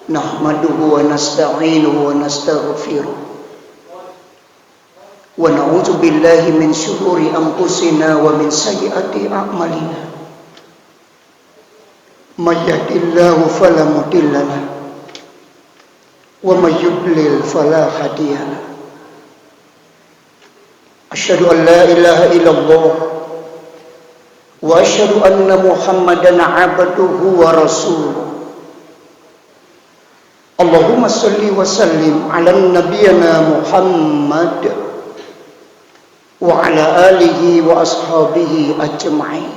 Nahmaduhu wa nasta'inuhu wa nastaghfiruh wa na'udzu billahi min syururi anfusina wa min sayyiati a'malina. May yahdihillahu fala mudilla lahu wa may yudlil fala hadiya lahu. Asyhadu an la ilaha illallah wa asyhadu anna Muhammadan 'abduhu wa rasuluh. Allahumma salli wa sallim ala nabiyyina Muhammad wa ala alihi wa ashabihi ajma'in.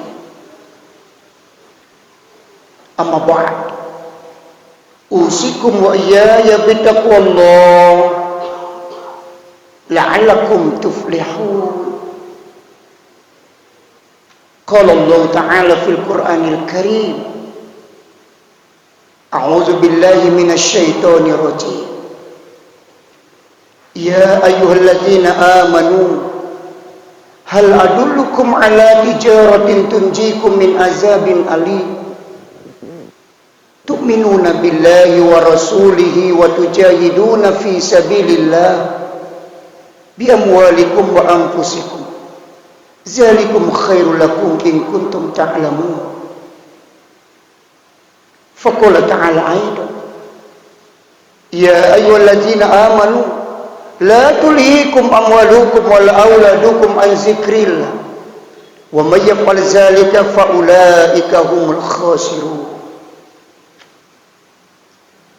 Amma ba'd. Usikum wa iyaya bittaqwallah la'allakum tuflihun. Qala Allah ta'ala fil Qur'anil Karim, A'udzu billahi minasy syaithanir rajim. Ya ayyuhalladzina amanu hal adullukum ala tijaratin tunjikum min azabin alim. Tu'minuna billahi wa rasulihi wa tujahiduna fi sabilillah bi amwalikum wa anfusikum. Zalikum khairul lakum in kuntum ta'lamun. Faqala ta'ala aidan, ya ayyuhalladzina amanu la tulhikum amwalukum wal auladukum an zikrillah wa may yaf'al zalika fa ulaika humul khasirun.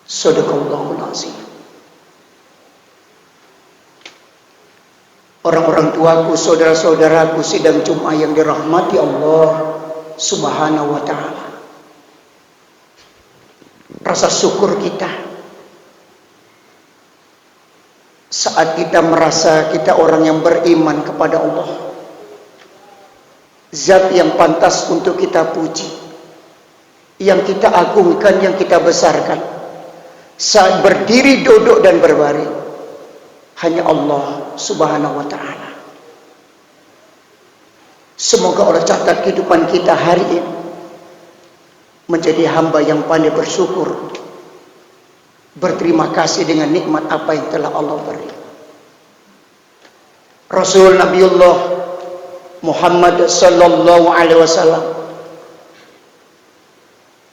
Shadaqallahul azim. Orang-orang tuaku, saudara-saudaraku sidang Jumat yang dirahmati Allah Subhanahu wa ta'ala. Rasa syukur kita saat kita merasa kita orang yang beriman kepada Allah, zat yang pantas untuk kita puji, yang kita agungkan, yang kita besarkan. Saat berdiri, duduk dan berbaring hanya Allah Subhanahu wa ta'ala. Semoga Allah catat kehidupan kita hari ini menjadi hamba yang pandai bersyukur, berterima kasih dengan nikmat apa yang telah Allah beri. Rasul Nabiullah Muhammad sallallahu alaihi wasallam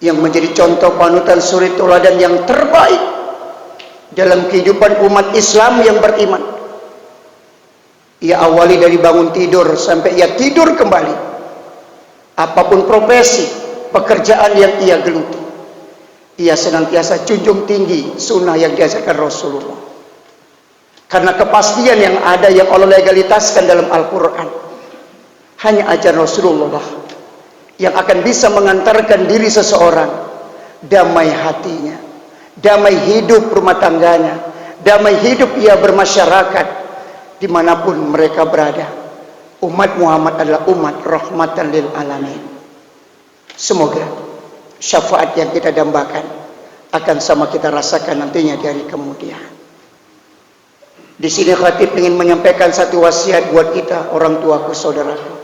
yang menjadi contoh panutan suri teladan yang terbaik dalam kehidupan umat Islam yang beriman. Ia awali dari bangun tidur sampai ia tidur kembali. Apapun profesi, pekerjaan yang ia geluti, ia senantiasa junjung tinggi sunnah yang diajarkan Rasulullah. Karena kepastian yang ada yang Allah legalitaskan dalam Al-Quran, hanya ajaran Rasulullah yang akan bisa mengantarkan diri seseorang damai hatinya, damai hidup rumah tangganya, damai hidup ia bermasyarakat dimanapun mereka berada. Umat Muhammad adalah umat rahmatan lil alamin. Semoga syafaat yang kita dambakan akan sama kita rasakan nantinya di hari kemudian. Di sini khatib ingin menyampaikan satu wasiat buat kita, orang tuaku, saudaraku.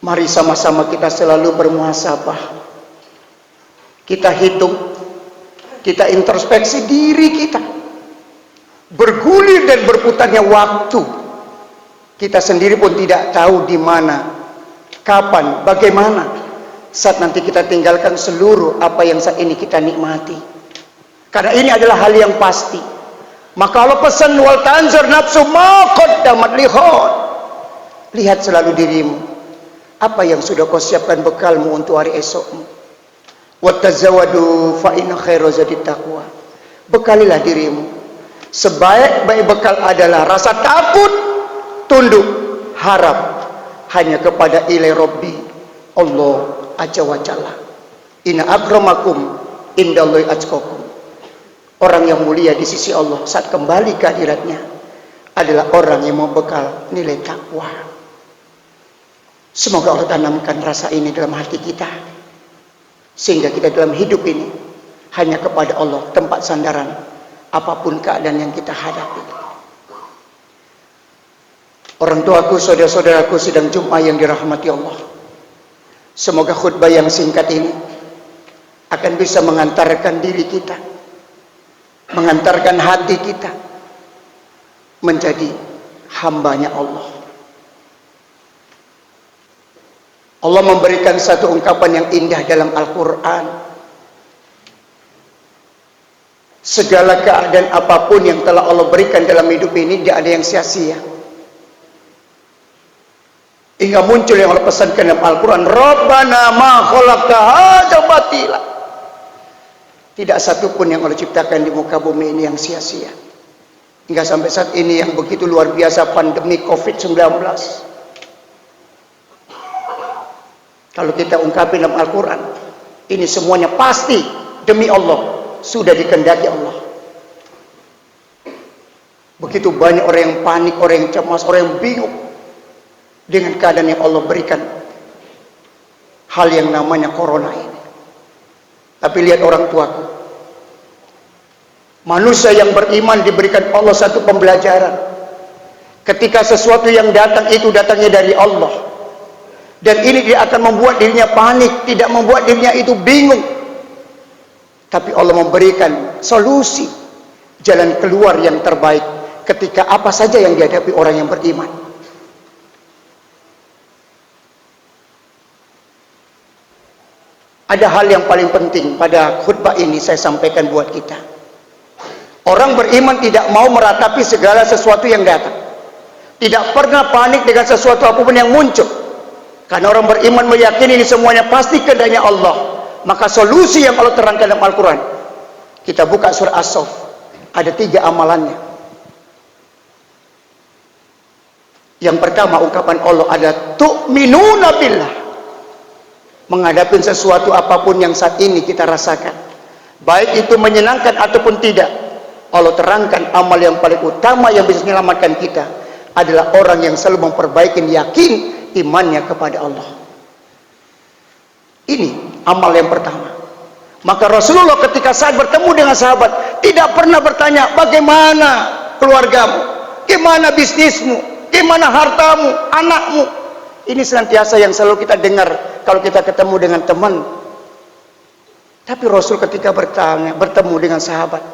Mari sama-sama kita selalu bermuhasabah. Kita hitung, kita introspeksi diri kita. Bergulir dan berputarnya waktu, kita sendiri pun tidak tahu di mana, kapan, bagaimana saat nanti kita tinggalkan seluruh apa yang saat ini kita nikmati. Karena ini adalah hal yang pasti. Maka Allah pesan, wal tanzur nafsu ma qaddamat lighad. Lihat selalu dirimu, apa yang sudah kau siapkan bekalmu untuk hari esokmu. Wattazawwadu fa inna khairaz zadi taqwa. Bekalilah dirimu. Sebaik-baik bekal adalah rasa takut, tunduk, harap hanya kepada ilai Rabbi Allah Azza wa Jalla. Inna akramakum indallahi atqakum. Orang yang mulia di sisi Allah saat kembali ke hadiratnya adalah orang yang membekal nilai takwa. Semoga Allah tanamkan rasa ini dalam hati kita, sehingga kita dalam hidup ini hanya kepada Allah tempat sandaran apapun keadaan yang kita hadapi. Orang tuaku, saudara-saudaraku sidang Jumat yang dirahmati Allah, semoga khutbah yang singkat ini akan bisa mengantarkan diri kita, mengantarkan hati kita menjadi hambanya Allah. Allah memberikan satu ungkapan yang indah dalam Al-Quran. Segala keadaan apapun yang telah Allah berikan dalam hidup ini, tidak ada yang sia-sia. Hingga muncul yang Allah pesankan dalam Al-Quran, Rabbana ma khalaqta hadza batila. Tidak satu pun yang Allah ciptakan di muka bumi ini yang sia-sia. Hingga sampai saat ini yang begitu luar biasa pandemi COVID-19. Kalau kita ungkapin dalam Al-Quran, ini semuanya pasti demi Allah, sudah dikehendaki Allah. Begitu banyak orang yang panik, orang yang cemas, orang yang bingung dengan keadaan yang Allah berikan, hal yang namanya corona ini. Tapi lihat orang tuaku, manusia yang beriman diberikan Allah satu pembelajaran. Ketika sesuatu yang datang itu datangnya dari Allah, dan ini tidak akan membuat dirinya panik, tidak membuat dirinya itu bingung. Tapi Allah memberikan solusi, jalan keluar yang terbaik ketika apa saja yang dihadapi orang yang beriman. Ada hal yang paling penting pada khutbah ini saya sampaikan buat kita. Orang beriman tidak mau meratapi segala sesuatu yang datang. Tidak pernah panik dengan sesuatu apapun yang muncul. Karena orang beriman meyakini ini semuanya pasti kehendaknya Allah. Maka solusi yang Allah terangkan dalam Al-Quran, kita buka surah As-Saff, ada 3 amalannya. Yang pertama, ungkapan Allah ada tu'minuna billah. Menghadapi sesuatu apapun yang saat ini kita rasakan, baik itu menyenangkan ataupun tidak, Allah terangkan amal yang paling utama yang bisa menyelamatkan kita adalah orang yang selalu memperbaiki yakin imannya kepada Allah. Ini amal yang pertama. Maka Rasulullah ketika saat bertemu dengan sahabat tidak pernah bertanya bagaimana keluargamu, gimana bisnismu, gimana hartamu, anakmu. Ini senantiasa yang selalu kita dengar kalau kita ketemu dengan teman. Tapi Rasul ketika bertemu dengan sahabat,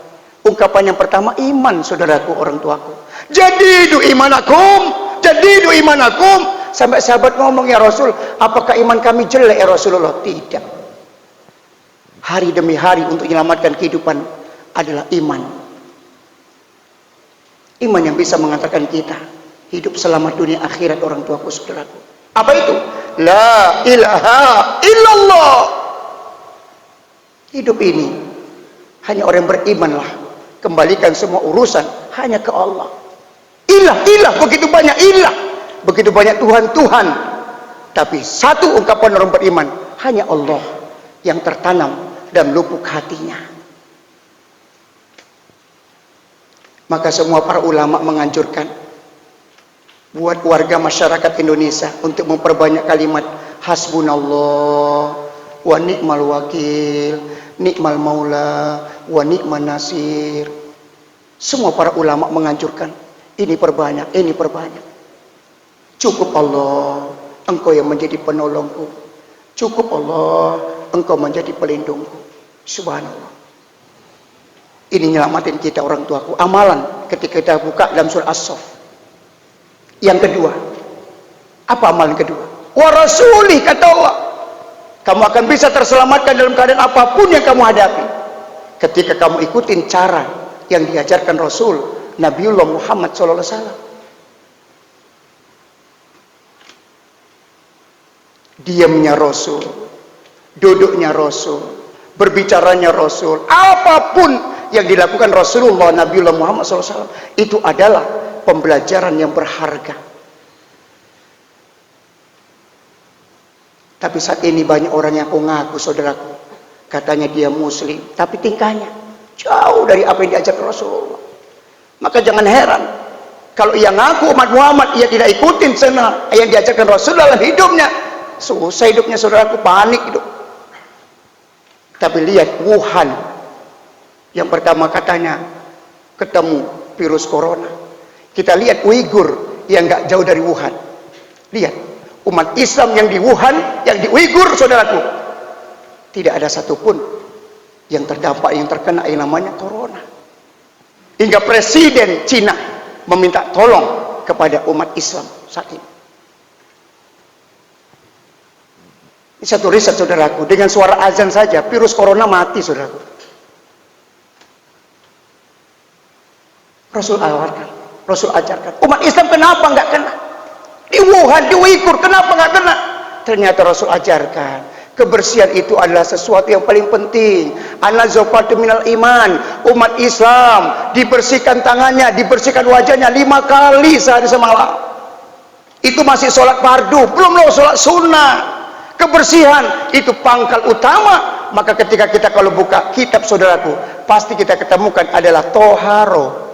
ungkapan yang pertama, iman saudaraku, orang tuaku. Jadidu imanakum, jadidu imanakum. Sampai sahabat ngomong, ya Rasul, apakah iman kami jelek ya Rasulullah? Tidak. Hari demi hari untuk menyelamatkan kehidupan adalah iman. Iman yang bisa mengantarkan kita hidup selamat dunia akhirat, orang tuaku, saudaraku. Apa itu? La ilaha illallah. Hidup ini hanya orang yang berimanlah. Kembalikan semua urusan hanya ke Allah. Ilah, begitu banyak ilah. Begitu banyak Tuhan, tapi satu ungkapan orang beriman, hanya Allah yang tertanam dalam lubuk hatinya. Maka semua para ulama menganjurkan buat warga masyarakat Indonesia untuk memperbanyak kalimat hasbunallah wa ni'mal wakil, ni'mal maula wa ni'man nasir. Semua para ulama menganjurkan ini perbanyak, ini perbanyak. Cukup Allah, Engkau yang menjadi penolongku. Cukup Allah, Engkau menjadi pelindungku. Subhanallah. Ini nyelamatin kita, orang tuaku. Amalan ketika kita buka dalam surah As-Saff. Yang kedua, apa amalan kedua? Wa rasulih, kata Allah, kamu akan bisa terselamatkan dalam keadaan apapun yang kamu hadapi ketika kamu ikutin cara yang diajarkan Rasul Nabiullah Muhammad SAW. Diamnya Rasul, duduknya Rasul, berbicaranya Rasul, apapun yang dilakukan Rasulullah Nabiullah Muhammad SAW, itu adalah pembelajaran yang berharga. Tapi saat ini banyak orang yang ngaku, saudaraku, katanya dia muslim, tapi tingkahnya jauh dari apa yang diajarkan Rasulullah. Maka jangan heran kalau ia ngaku umat Muhammad, ia tidak ikutin sana yang diajarkan Rasulullah dalam hidupnya. Susah hidupnya, saudaraku, panik hidup. Tapi lihat Wuhan, yang pertama katanya ketemu virus corona. Kita lihat Uighur yang gak jauh dari Wuhan. Lihat umat Islam yang di Wuhan, yang di Uighur, saudaraku, tidak ada satupun yang terdampak, yang terkena yang namanya corona. Hingga presiden Cina meminta tolong kepada umat Islam saat ini. Ini satu riset saudaraku, dengan suara azan saja virus corona mati saudaraku. Rasul ajarkan. Umat Islam kenapa nggak kena? Di Wuhan, di Uighur, kenapa nggak kena? Ternyata Rasul ajarkan, kebersihan itu adalah sesuatu yang paling penting. An-nazafatu minal iman. Umat Islam dibersihkan tangannya, dibersihkan wajahnya 5 kali sehari semalam. Itu masih sholat fardu, belum loh sholat sunnah. Kebersihan itu pangkal utama. Maka ketika kita kalau buka kitab saudaraku, pasti kita ketemukan adalah toharo.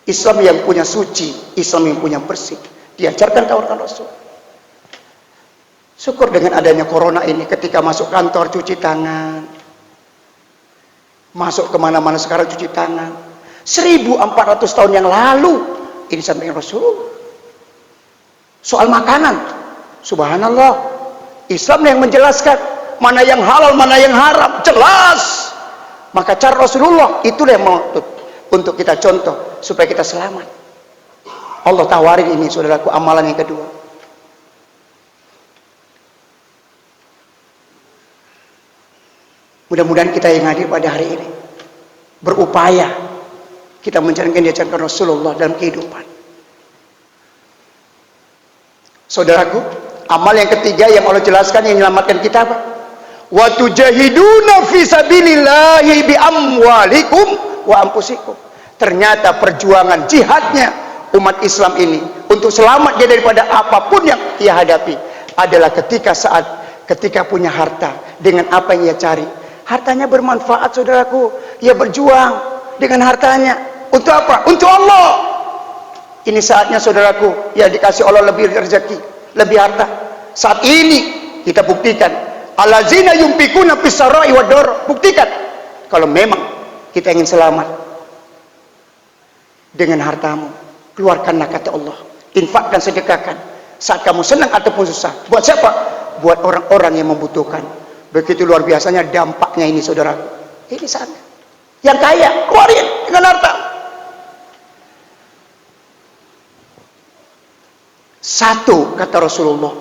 Islam yang punya suci, Islam yang punya bersih, diajarkan tawarkan Rasul. Syukur dengan adanya corona ini, ketika masuk kantor cuci tangan, masuk kemana-mana sekarang cuci tangan. 1400 tahun yang lalu ini sampaikan Rasul. Soal makanan, subhanallah, Islam yang menjelaskan mana yang halal, mana yang haram, jelas. Maka cara Rasulullah itulah yang mau untuk kita contoh supaya kita selamat. Allah tawarin ini saudaraku, amalan yang kedua. Mudah-mudahan kita yang hadir pada hari ini berupaya kita menjalankan diajarkan Rasulullah dalam kehidupan. Saudaraku, amal yang ketiga yang Allah jelaskan yang menyelamatkan kita apa? Wa tujahiduna fi sabilillahi bi amwalikum wa anfusikum. Ternyata perjuangan jihadnya umat Islam ini untuk selamat dia daripada apapun yang ia hadapi adalah ketika punya harta dengan apa yang ia cari. Hartanya bermanfaat saudaraku, ia berjuang dengan hartanya untuk apa? Untuk Allah. Ini saatnya saudaraku, ya dikasih Allah lebih rezeki, lebih harta. Saat ini kita buktikan, allazina yunfikuna fis sarai wad dar. Buktikan kalau memang kita ingin selamat dengan hartamu, keluarkanlah kata Allah, infakkan, sedekahkan saat kamu senang ataupun susah. Buat siapa? Buat orang-orang yang membutuhkan. Begitu luar biasanya dampaknya ini saudara. Ini saatnya yang kaya keluarin dengan harta. Satu kata Rasulullah,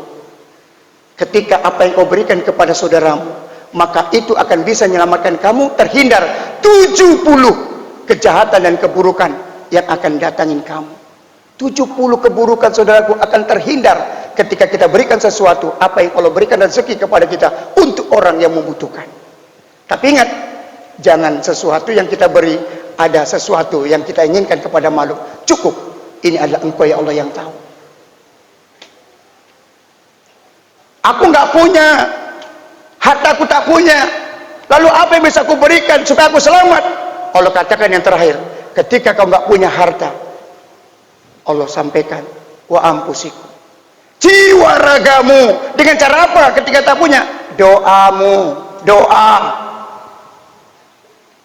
ketika apa yang kau berikan kepada saudaramu, maka itu akan bisa menyelamatkan kamu terhindar 70 kejahatan dan keburukan yang akan datangin kamu. 70 keburukan saudaraku akan terhindar ketika kita berikan sesuatu, apa yang Allah berikan rezeki kepada kita untuk orang yang membutuhkan. Tapi ingat, jangan sesuatu yang kita beri ada sesuatu yang kita inginkan kepada makhluk. Cukup, ini adalah engkau ya Allah yang tahu. Aku nggak punya, hartaku tak punya, lalu apa yang bisa aku berikan supaya aku selamat? Allah katakan yang terakhir, ketika kau nggak punya harta, Allah sampaikan wa ampusiku, jiwa ragamu. Dengan cara apa ketika tak punya? Doamu, doa.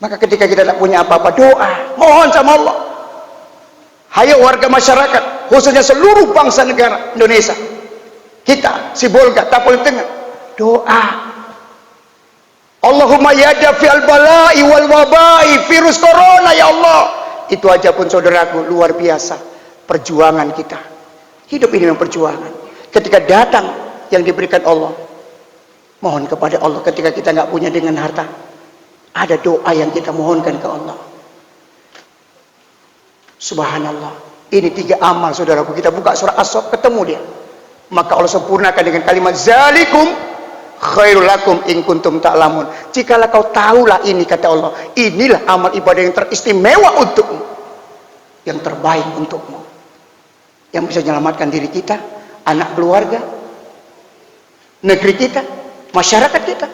Maka ketika kita tak punya apa-apa, doa, mohon sama Allah. Hayo warga masyarakat, khususnya seluruh bangsa negara Indonesia, kita Sibolga, Tapol Tengah, doa. Allahumma ya dafi'al bala'i wal wabai, virus corona ya Allah. Itu aja pun saudaraku luar biasa perjuangan kita. Hidup ini memang perjuangan. Ketika datang yang diberikan Allah, mohon kepada Allah. Ketika kita nggak punya dengan harta, ada doa yang kita mohonkan ke Allah. Subhanallah. Ini 3 amal saudaraku. Kita buka surah As-Saff, ketemu dia. Maka Allah sempurnakan dengan kalimat zalikum khairul lakum in kuntum ta'lamun. Jikalau kau tahulah ini, kata Allah, inilah amal ibadah yang teristimewa untukmu, yang terbaik untukmu, yang bisa menyelamatkan diri kita, anak keluarga, negeri kita, masyarakat kita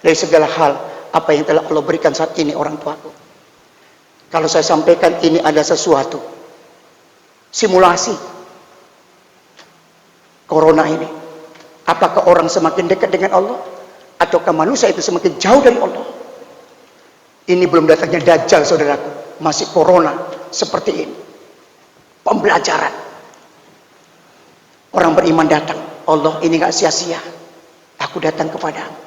dari segala hal apa yang telah Allah berikan saat ini orang tuaku. Kalau saya sampaikan ini ada sesuatu simulasi corona ini, apakah orang semakin dekat dengan Allah ataukah manusia itu semakin jauh dari Allah? Ini belum datangnya Dajjal saudaraku, masih corona seperti ini. Pembelajaran, orang beriman datang, Allah ini gak sia-sia, aku datang kepadamu.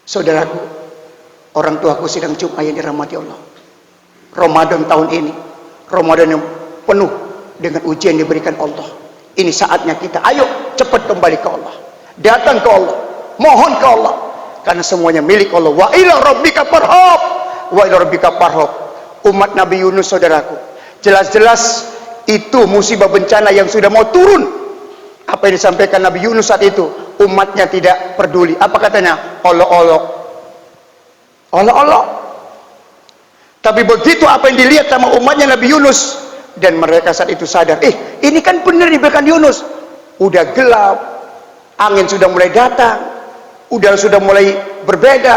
Saudaraku, orang tuaku sidang Jumat yang dirahmati Allah. Ramadan tahun ini, Ramadan yang penuh dengan ujian diberikan Allah. Ini saatnya kita, ayo cepat kembali ke Allah. Datang ke Allah, mohon ke Allah. Karena semuanya milik Allah. Wa ila rabbika farhab. Wa ila rabbika farhab. Umat Nabi Yunus, saudaraku, jelas-jelas itu musibah bencana yang sudah mau turun. Apa yang disampaikan Nabi Yunus saat itu, umatnya tidak peduli. Apa katanya? Allah-Allah. Allah-Allah. Tapi begitu apa yang dilihat sama umatnya Nabi Yunus, dan mereka saat itu sadar, ini kan benar diberikan Yunus. Udah gelap, angin sudah mulai datang, udara sudah mulai berbeda.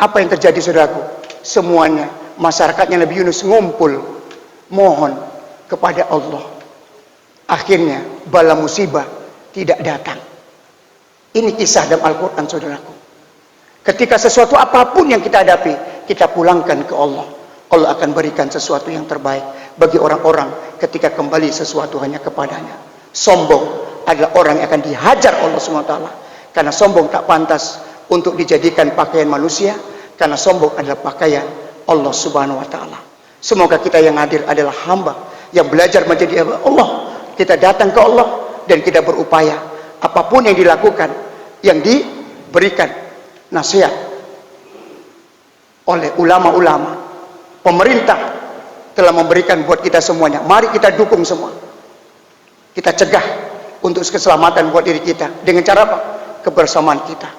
Apa yang terjadi, saudaraku? Semuanya, masyarakatnya Nabi Yunus ngumpul, mohon kepada Allah. Akhirnya bala musibah tidak datang. Ini kisah dalam Al-Quran, saudaraku. Ketika sesuatu apapun yang kita hadapi, kita pulangkan ke Allah. Allah akan berikan sesuatu yang terbaik bagi orang-orang ketika kembali sesuatu hanya kepadanya. Sombong adalah orang yang akan dihajar Allah SWT. Karena sombong tak pantas untuk dijadikan pakaian manusia. Karena sombong adalah pakaian Allah Subhanahu Wa Taala. Semoga kita yang hadir adalah hamba yang belajar menjadi Allah. Kita datang ke Allah dan kita berupaya apapun yang dilakukan, yang diberikan nasihat oleh ulama-ulama, pemerintah telah memberikan buat kita semuanya. Mari kita dukung semua. Kita cegah untuk keselamatan buat diri kita. Dengan cara apa? Kebersamaan kita.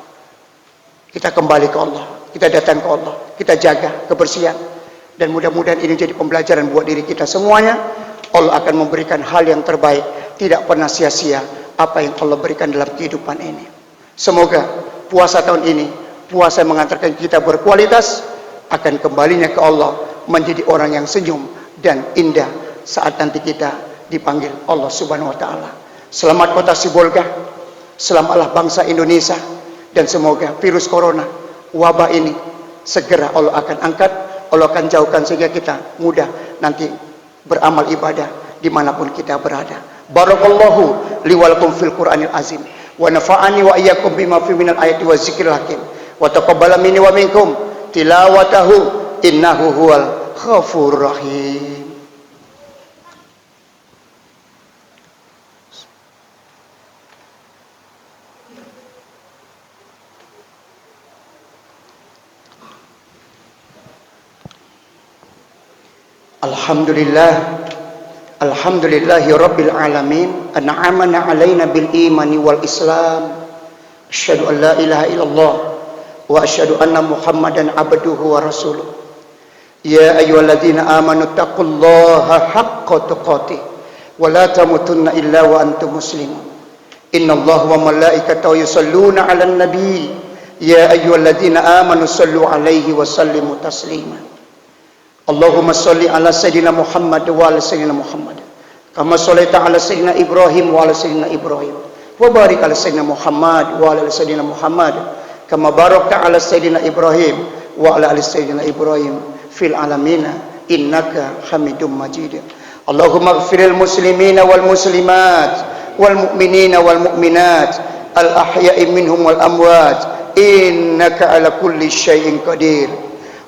Kita kembali ke Allah. Kita datang ke Allah. Kita jaga kebersihan. Dan mudah-mudahan ini jadi pembelajaran buat diri kita semuanya. Allah akan memberikan hal yang terbaik. Tidak pernah sia-sia apa yang Allah berikan dalam kehidupan ini. Semoga puasa tahun ini, puasa yang mengantarkan kita berkualitas, akan kembalinya ke Allah menjadi orang yang senyum dan indah saat nanti kita dipanggil Allah Subhanahu Wa Taala. Selamat kota Sibolga, selamatlah bangsa Indonesia, dan semoga virus corona, wabah ini segera Allah akan angkat, Allah akan jauhkan sehingga kita mudah nanti beramal ibadah dimanapun kita berada. Barakallahu li wa lakum fil Qur'anil azim wa nafa'ani wa iyyakum bima fi minal ayati wa zikril hakim wa taqabbala minni wa minkum tilawatahu innahu huwal ghafurur rahim. Alhamdulillahi rabbil alamin, an'amana alaina bil imani wal islam, asyhadu an la ilaha illallah wa asyhadu anna muhammadan abduhu wa rasuluh. Ya ayyuhalladzina amanu taqullaha haqqa tuqatih wa la tamutunna illa wa antum muslimun. Innallaha wa malaikatahu yusholluna 'alan nabi, ya ayyuhalladzina amanu shallu 'alaihi wa sallimu taslima. Allahumma sholli ala sayyidina Muhammad wa ala sayyidina Muhammad kama shallaita ala sayyidina Ibrahim wa ala sayyidina Ibrahim wa barik ala sayyidina Muhammad wa ala sayyidina Muhammad kama barakta ala sayyidina Ibrahim wa ala sayyidina Ibrahim fil alamina innaka Hamidum Majid. Allahumma ighfiril muslimina wal muslimat wal mu'minina wal mu'minat al ahya'i minhum wal amwat innaka ala kulli syai'in qadir.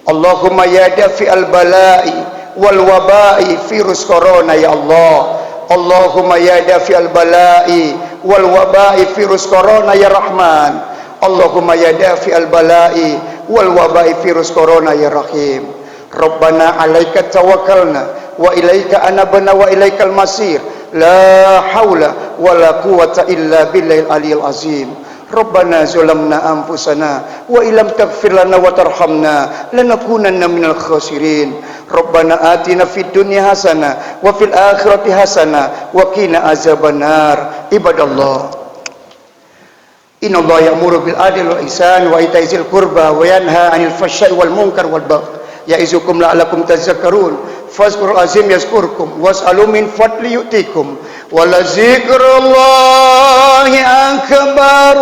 Allahumma ya dafi'al bala'i wal waba'i virus corona ya Allah. Allahumma ya dafi'al bala'i wal waba'i virus corona ya Rahman. Allahumma ya dafi'al bala'i wal waba'i virus corona ya Rahim. Rabbana 'alaika tawakkalna wa ilaika anabna wa ilaikal masir. La haula wala quwwata illa billahil aliyyil azim. Rabbana zalamna anfusana wa illam taghfir lana wa tarhamna lanakunanna minal khasirin. Rabbana atina fid dunya hasanah wa fil akhirati hasanah wa qina azabannar. Ibadallah, innallaha ya'muru bil adli wal ihsan wa ita'i dzil qurba wa yanha 'anil fahsya'i wal munkar wal baghi ya'izukum la'allakum tadhakkarun. Fazkurul azim yazkurkum was'alu min fadli yu'tikum wa la zikrullahi akbar.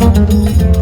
Thank you.